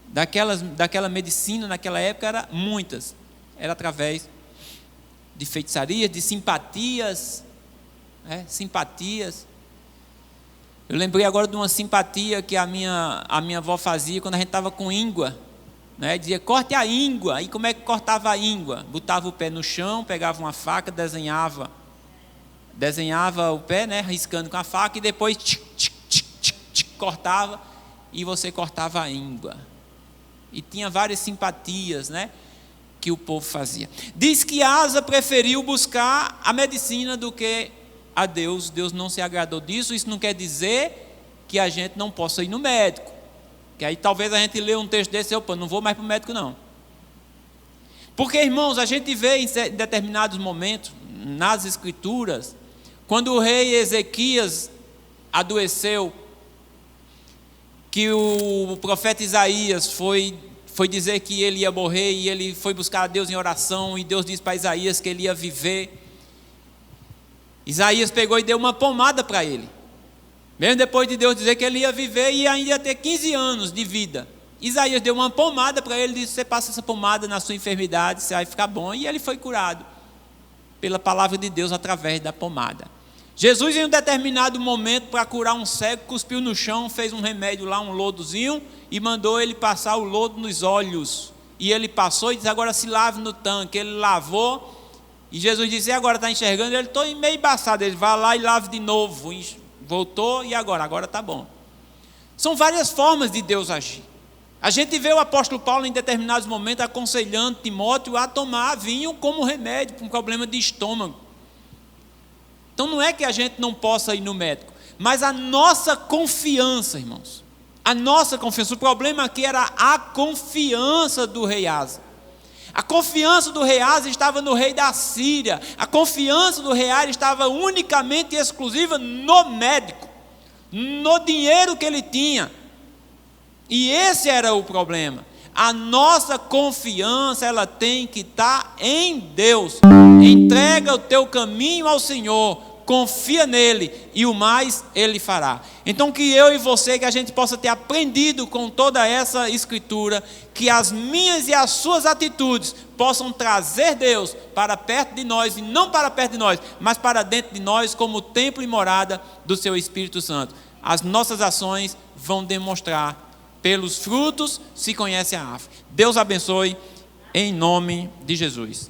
daquela medicina naquela época, era através de feitiçaria, de simpatias, simpatias. Eu lembrei agora de uma simpatia que a minha avó fazia quando a gente estava com íngua, dizia, corte a íngua. E como é que cortava a íngua? Botava o pé no chão, pegava uma faca, desenhava o pé, riscando com a faca, e depois cortava, e você cortava a íngua. E tinha várias simpatias, que o povo fazia. Diz que Asa preferiu buscar a medicina do que a Deus. Deus não se agradou disso. Isso não quer dizer que a gente não possa ir no médico, que aí talvez a gente lê um texto desse e opa, não vou mais para o médico não. Porque, irmãos, a gente vê em determinados momentos nas escrituras, quando o rei Ezequias adoeceu, que o profeta Isaías foi dizer que ele ia morrer, e ele foi buscar a Deus em oração, e Deus disse para Isaías que ele ia viver. Isaías pegou e deu uma pomada para ele, mesmo depois de Deus dizer que ele ia viver e ainda ia ter 15 anos de vida. Isaías deu uma pomada para ele, disse, você passa essa pomada na sua enfermidade, você vai ficar bom, e ele foi curado pela palavra de Deus através da pomada. Jesus, em um determinado momento, para curar um cego, cuspiu no chão, fez um remédio lá, um lodozinho, e mandou ele passar o lodo nos olhos. E ele passou e disse, agora se lave no tanque. Ele lavou, e Jesus disse, e agora está enxergando? Ele estou meio embaçado. Ele vai lá e lave de novo. Voltou, e agora está bom. São várias formas de Deus agir. A gente vê o apóstolo Paulo em determinados momentos aconselhando Timóteo a tomar vinho como remédio para um problema de estômago. Então não é que a gente não possa ir no médico, mas a nossa confiança, irmãos, o problema aqui era a confiança do rei Asa. A confiança do rei Asa estava no rei da Síria, a confiança do rei Asa estava unicamente e exclusiva no médico, no dinheiro que ele tinha, e esse era o problema. A nossa confiança, ela tem que estar em Deus. Entrega o teu caminho ao Senhor, confia nele, e o mais ele fará. Então que eu e você, que a gente possa ter aprendido com toda essa escritura, que as minhas e as suas atitudes possam trazer Deus para perto de nós, e não para perto de nós, mas para dentro de nós, como templo e morada do seu Espírito Santo. As nossas ações vão demonstrar, pelos frutos se conhece a árvore. Deus abençoe, em nome de Jesus.